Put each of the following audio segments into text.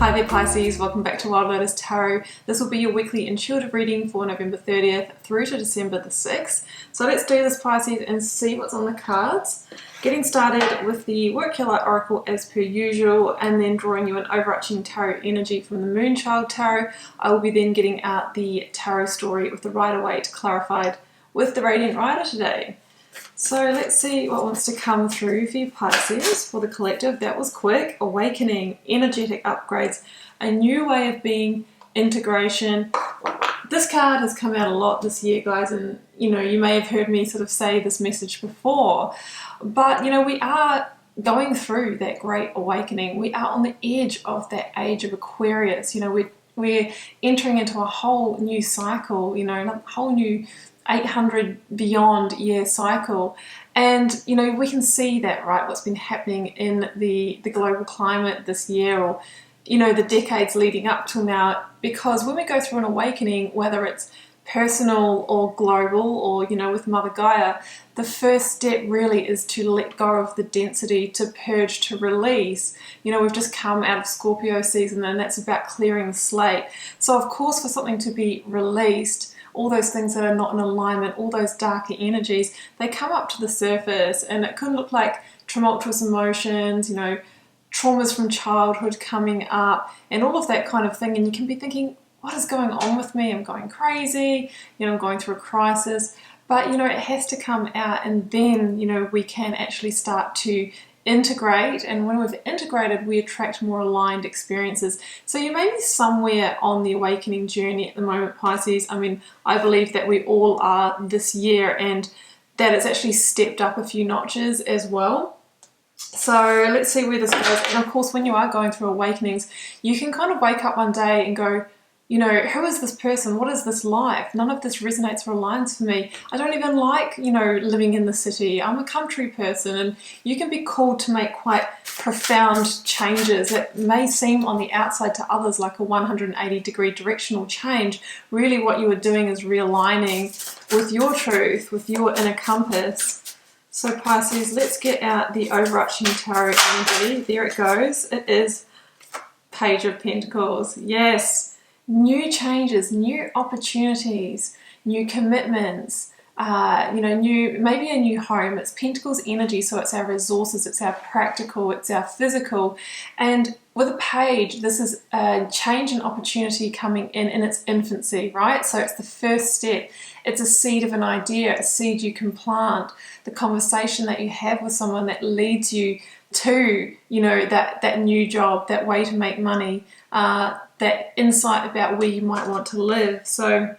Hi there Pisces, welcome back to Wild Lotus Tarot. This will be your weekly intuitive reading for November 30th through to December the 6th. So let's do this Pisces and see what's on the cards. Getting started with the Work Your Light Oracle as per usual, and then drawing you an overarching tarot energy from the Moonchild Tarot. I will be then getting out the tarot story with the Rider-Waite clarified with the Radiant Rider today. So let's see what wants to come through for you Pisces. For the collective, that was quick. Awakening, energetic upgrades, a new way of being, integration. This card has come out a lot this year, guys, and you know, you may have heard me sort of say this message before, but you know, we are going through that great awakening. We are on the edge of that age of Aquarius. You know, we're entering into a whole new cycle, you know, a whole new 800 beyond year cycle, and you know, we can see that, right, what's been happening in the global climate this year, or you know, the decades leading up till now, because when we go through an awakening, whether it's personal or global, or you know, with Mother Gaia, the first step really is to let go of the density, to purge, to release. You know, we've just come out of Scorpio season, and that's about clearing the slate. So of course, for something to be released, all those things that are not in alignment, all those darker energies, they come up to the surface, and it could look like tumultuous emotions, you know, traumas from childhood coming up, and all of that kind of thing. And you can be thinking, what is going on with me? I'm going crazy, you know, I'm going through a crisis. But you know, it has to come out, and then you know, we can actually start to integrate, and when we've integrated, we attract more aligned experiences. So you may be somewhere on the awakening journey at the moment, Pisces. I mean, I believe that we all are this year, and that it's actually stepped up a few notches as well. So let's see where this goes. And of course, when you are going through awakenings, you can kind of wake up one day and go, you know, who is this person? What is this life? None of this resonates or aligns for me. I don't even like, you know, living in the city. I'm a country person. And you can be called to make quite profound changes that may seem on the outside to others like a 180-degree directional change. Really what you are doing is realigning with your truth, with your inner compass. So Pisces, let's get out the overarching tarot energy. There it goes. It is Page of Pentacles. Yes. New changes, new opportunities, new commitments, you know, maybe a new home. It's Pentacles energy, so it's our resources, it's our practical, it's our physical. And with a page, this is a change and opportunity coming in its infancy, right? So it's the first step. It's a seed of an idea, a seed you can plant, the conversation that you have with someone that leads you to, you know, that new job, that way to make money, that insight about where you might want to live. So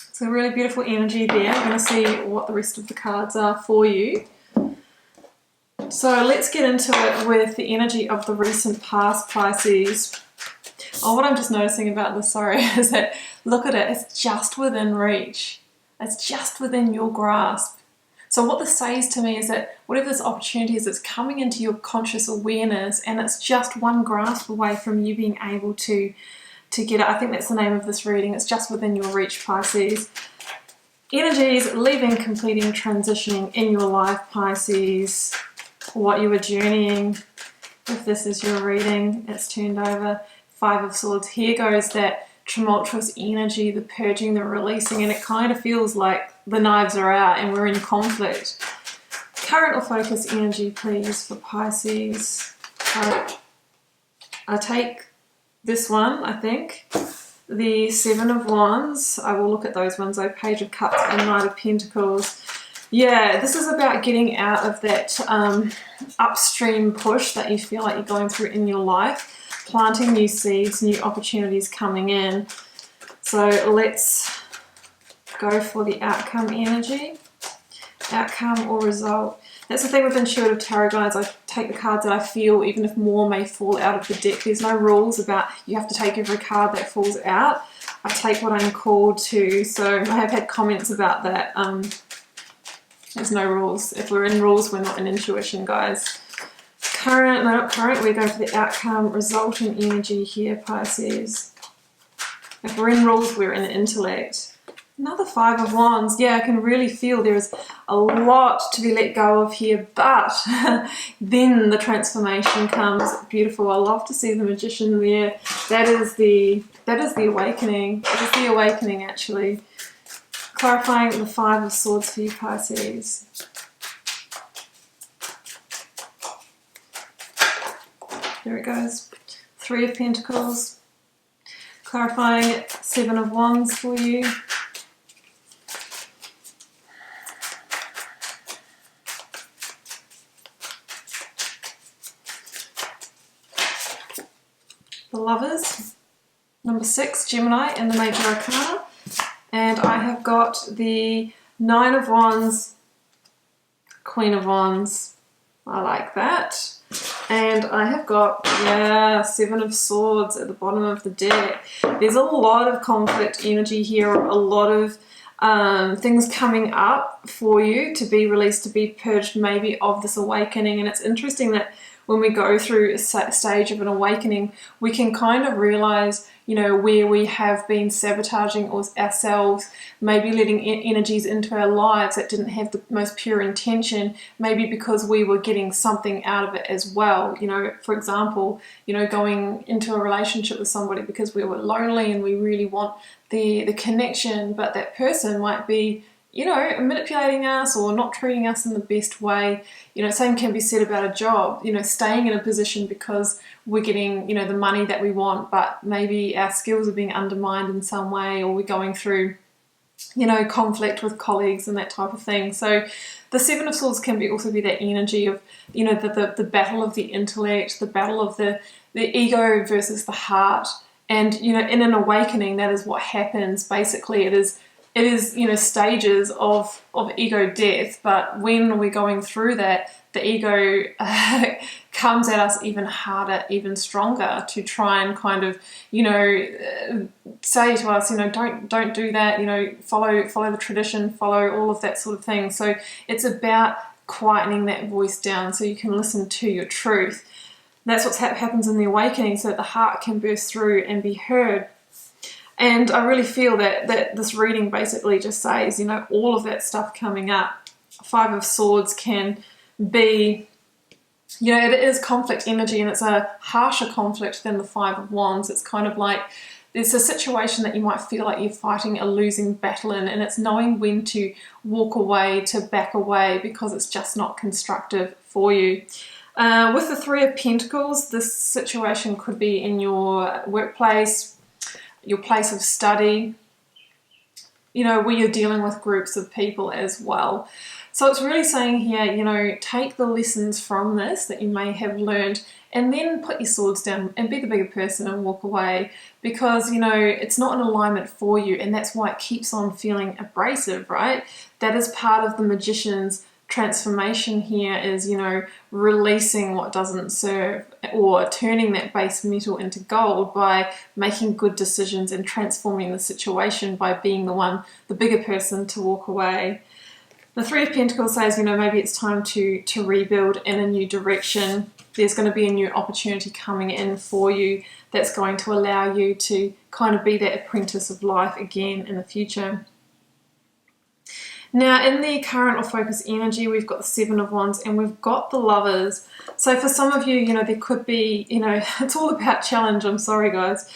it's a really beautiful energy there. I'm going to see what the rest of the cards are for you. So let's get into it with the energy of the recent past, Pisces. Oh, what I'm just noticing about this, sorry, is that, look at it, it's just within reach. It's just within your grasp. So what this says to me is that whatever this opportunity is, it's coming into your conscious awareness, and it's just one grasp away from you being able to get it. I think that's the name of this reading. It's just within your reach, Pisces. Energies, leaving, completing, transitioning in your life, Pisces. What you are journeying. If this is your reading, it's turned over. Five of Swords. Here goes that tumultuous energy, the purging, the releasing, and it kind of feels like the knives are out and we're in conflict. Current or focus energy, please, for Pisces. I take this one, I think. The Seven of Wands. I will look at those ones, though. Page of Cups and Knight of Pentacles. Yeah, this is about getting out of that upstream push that you feel like you're going through in your life. Planting new seeds, new opportunities coming in. So let's go for the outcome energy. Outcome or result. That's the thing with intuitive tarot, guys. I take the cards that I feel, even if more may fall out of the deck. There's no rules about you have to take every card that falls out. I take what I'm called to. So I have had comments about that. There's no rules. If we're in rules, we're not in intuition, guys. Current, no, not current, we're going for the outcome, resultant energy here, Pisces. If we're in rules, we're in intellect. Another Five of Wands. Yeah, I can really feel there is a lot to be let go of here, but then the transformation comes. Beautiful. I love to see the Magician there. That is the awakening. It is the awakening, actually. Clarifying the Five of Swords for you, Pisces. There it goes. Three of Pentacles. Clarifying Seven of Wands for you. The Lovers, number 6, Gemini, in the Major Arcana. And I have got the Nine of Wands, Queen of Wands. I like that. And I have got, yeah, Seven of Swords at the bottom of the deck. There's a lot of conflict energy here, a lot of things coming up for you to be released, to be purged maybe of this awakening. And it's interesting that when we go through a stage of an awakening, we can kind of realize, you know, where we have been sabotaging ourselves, maybe letting energies into our lives that didn't have the most pure intention, maybe because we were getting something out of it as well. You know, for example, you know, going into a relationship with somebody because we were lonely and we really want the connection, but that person might be, you know, manipulating us or not treating us in the best way. You know, same can be said about a job, you know, staying in a position because we're getting, you know, the money that we want, but maybe our skills are being undermined in some way, or we're going through, you know, conflict with colleagues and that type of thing. So the Seven of Swords can also be that energy of, you know, the battle of the intellect, the battle of the ego versus the heart. And, you know, in an awakening, that is what happens. Basically, it is, you know, stages of ego death, but when we're going through that, the ego comes at us even harder, even stronger, to try and kind of, you know, say to us, you know, don't do that, you know, follow the tradition, follow all of that sort of thing. So it's about quietening that voice down so you can listen to your truth. That's what happens in the awakening, so that the heart can burst through and be heard. And I really feel that this reading basically just says, you know, all of that stuff coming up. Five of Swords can be, you know, it is conflict energy, and it's a harsher conflict than the Five of Wands. It's kind of like there's a situation that you might feel like you're fighting a losing battle in, and it's knowing when to walk away, to back away, because it's just not constructive for you. With the Three of Pentacles, this situation could be in your workplace, your place of study, you know, where you're dealing with groups of people as well. So it's really saying here, you know, take the lessons from this that you may have learned, and then put your swords down and be the bigger person and walk away, because, you know, it's not in alignment for you, and that's why it keeps on feeling abrasive, right? That is part of the Magician's transformation here, is, you know, releasing what doesn't serve, or turning that base metal into gold by making good decisions and transforming the situation by being the bigger person to walk away. The Three of Pentacles says, you know, maybe it's time to rebuild in a new direction. There's going to be a new opportunity coming in for you that's going to allow you to kind of be that apprentice of life again in the future. Now, in the current or focus energy, we've got the Seven of Wands and we've got the Lovers. So for some of you, you know, there could be, you know, it's all about challenge. I'm sorry, guys.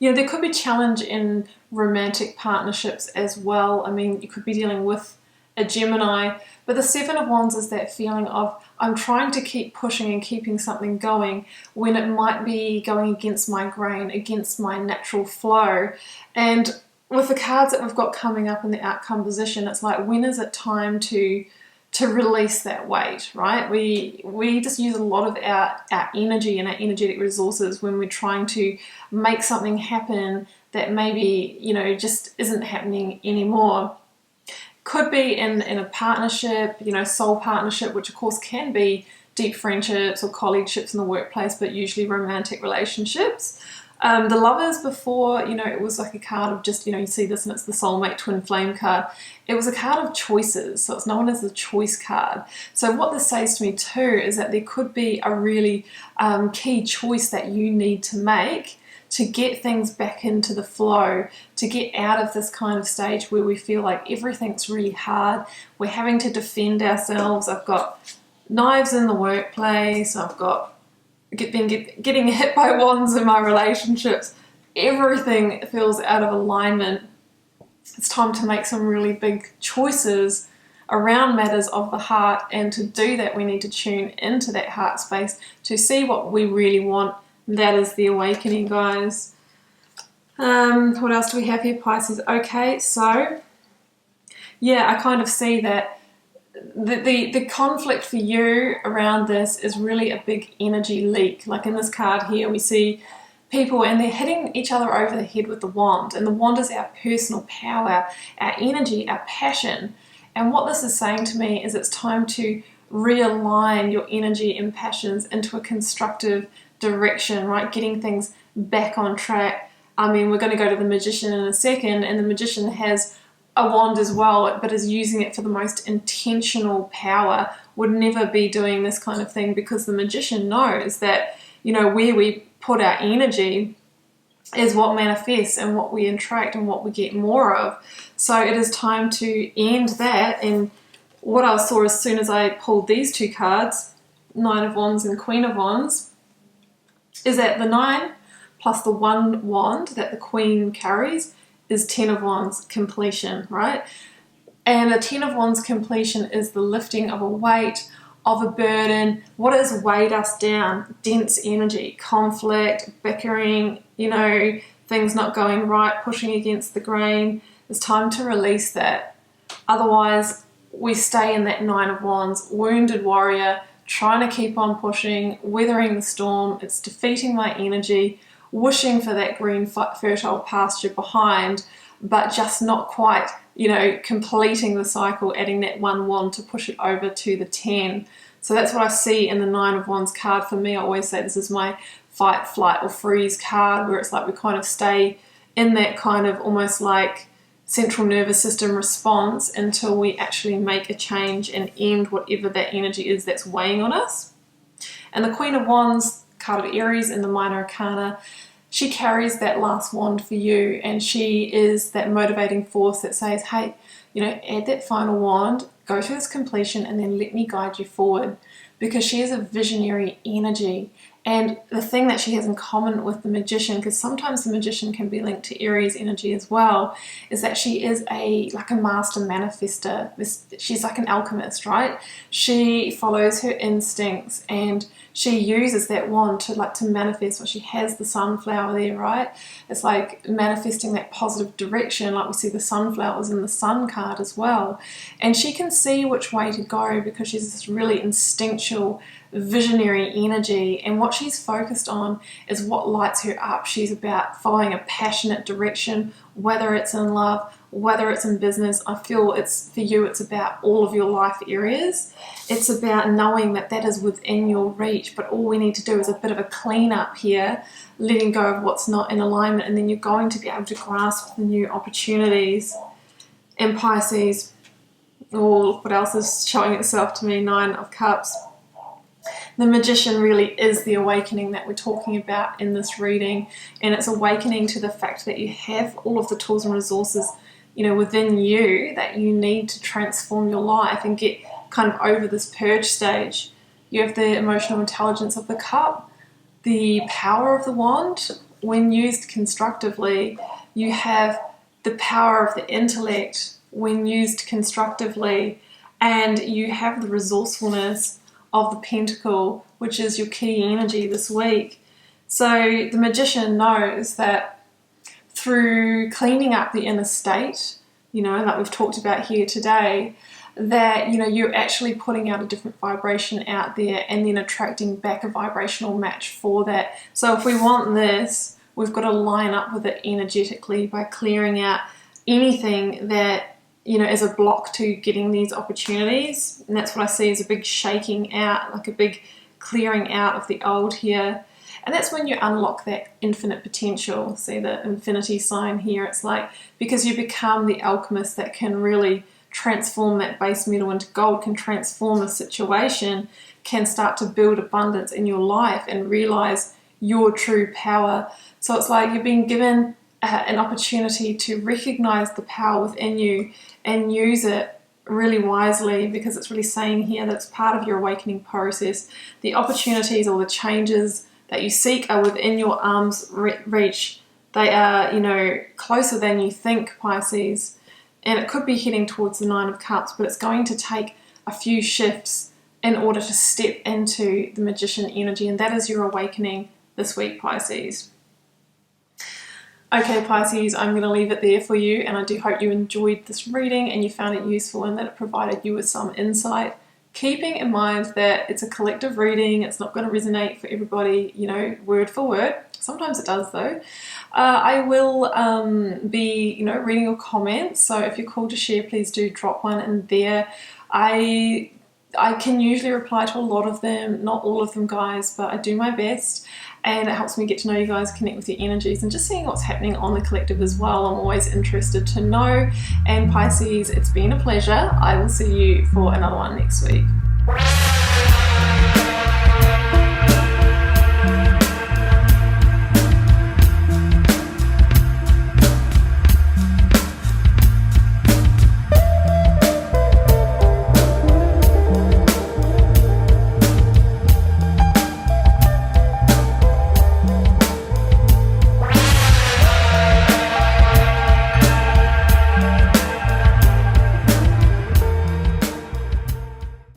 You know, there could be challenge in romantic partnerships as well. I mean, you could be dealing with a Gemini, but the Seven of Wands is that feeling of, I'm trying to keep pushing and keeping something going when it might be going against my grain, against my natural flow. And with the cards that we've got coming up in the outcome position, it's like, when is it time to release that weight, right? We just use a lot of our energy and our energetic resources when we're trying to make something happen that maybe, you know, just isn't happening anymore. Could be in a partnership, you know, soul partnership, which of course can be deep friendships or colleagueships in the workplace, but usually romantic relationships. The Lovers before, you know, it was like a card of just, you know, you see this and it's the soulmate twin flame card. It was a card of choices, so it's known as the choice card. So what this says to me too is that there could be a really key choice that you need to make to get things back into the flow, to get out of this kind of stage where we feel like everything's really hard, we're having to defend ourselves. I've got knives in the workplace, I've got getting hit by wands in my relationships, everything feels out of alignment. It's time to make some really big choices around matters of the heart, and to do that we need to tune into that heart space to see what we really want. That is the awakening, guys. What else do we have here, Pisces? Okay, so yeah, I kind of see that the conflict for you around this is really a big energy leak. Like in this card here, we see people and they're hitting each other over the head with the wand, and the wand is our personal power, our energy, our passion. And what this is saying to me is it's time to realign your energy and passions into a constructive direction, right? Getting things back on track. I mean, we're going to go to the Magician in a second, and the Magician has a wand as well, but is using it for the most intentional power. Would never be doing this kind of thing, because the Magician knows that, you know, where we put our energy is what manifests and what we attract and what we get more of. So it is time to end that. And what I saw as soon as I pulled these two cards, Nine of Wands and Queen of Wands, is that the 9 plus the 1 wand that the Queen carries is 10 of Wands, completion, right? And a 10 of Wands completion is the lifting of a weight, of a burden. What has weighed us down? Dense energy, conflict, bickering, you know, things not going right, pushing against the grain. It's time to release that. Otherwise, we stay in that 9 of Wands, wounded warrior, trying to keep on pushing, weathering the storm. It's defeating my energy, wishing for that green fertile pasture behind, but just not quite, you know, completing the cycle, adding that 1 wand to push it over to the 10. So that's what I see in the 9 of Wands card. For me, I always say this is my fight, flight or freeze card, where it's like we kind of stay in that kind of almost like central nervous system response until we actually make a change and end whatever that energy is that's weighing on us. And the Queen of Wands, card of Aries in the Minor Arcana, she carries that last wand for you, and she is that motivating force that says, hey, you know, add that final wand, go through this completion, and then let me guide you forward. Because she is a visionary energy. And the thing that she has in common with the Magician, because sometimes the Magician can be linked to Aries energy as well, is that she is like a master manifester. She's like an alchemist, right? She follows her instincts, and she uses that wand to manifest what she has. The sunflower there, right? It's like manifesting that positive direction, like we see the sunflowers in the sun card as well. And she can see which way to go, because she's this really instinctual, visionary energy, and what she's focused on is what lights her up. She's about following a passionate direction, whether it's in love, whether it's in business. I feel it's for you, it's about all of your life areas. It's about knowing that that is within your reach, but all we need to do is a bit of a clean up here, letting go of what's not in alignment, and then you're going to be able to grasp the new opportunities. And Pisces, what else is showing itself to me? 9 of Cups. The Magician really is the awakening that we're talking about in this reading, and it's awakening to the fact that you have all of the tools and resources, you know, within you that you need to transform your life and get kind of over this purge stage. You have the emotional intelligence of the cup, the power of the wand. When used constructively, you have the power of the intellect when used constructively, and you have the resourcefulness of the pentacle, which is your key energy this week. So the Magician knows that through cleaning up the inner state, you know, like we've talked about here today, that, you know, you're actually putting out a different vibration out there and then attracting back a vibrational match for that. So if we want this, we've got to line up with it energetically by clearing out anything that, you know, as a block to getting these opportunities. And that's what I see as a big shaking out, like a big clearing out of the old here. And that's when you unlock that infinite potential. See the infinity sign here? It's like, because you become the alchemist that can really transform that base metal into gold, can transform a situation, can start to build abundance in your life and realize your true power. So it's like you're being given an opportunity to recognize the power within you and use it really wisely, because it's really saying here that it's part of your awakening process. The opportunities or the changes that you seek are within your arm's reach. They are, you know, closer than you think, Pisces. And it could be heading towards the Nine of Cups, but it's going to take a few shifts in order to step into the Magician energy, and that is your awakening this week, Pisces. Okay, Pisces, I'm going to leave it there for you, and I do hope you enjoyed this reading and you found it useful and that it provided you with some insight. Keeping in mind that it's a collective reading, it's not going to resonate for everybody, you know, word for word. Sometimes it does though. I will be, you know, reading your comments, so if you're called to share, please do drop one in there. I can usually reply to a lot of them, not all of them, guys, but I do my best, and it helps me get to know you guys, connect with your energies, and just seeing what's happening on the collective as well. I'm always interested to know. And Pisces, it's been a pleasure. I will see you for another one next week.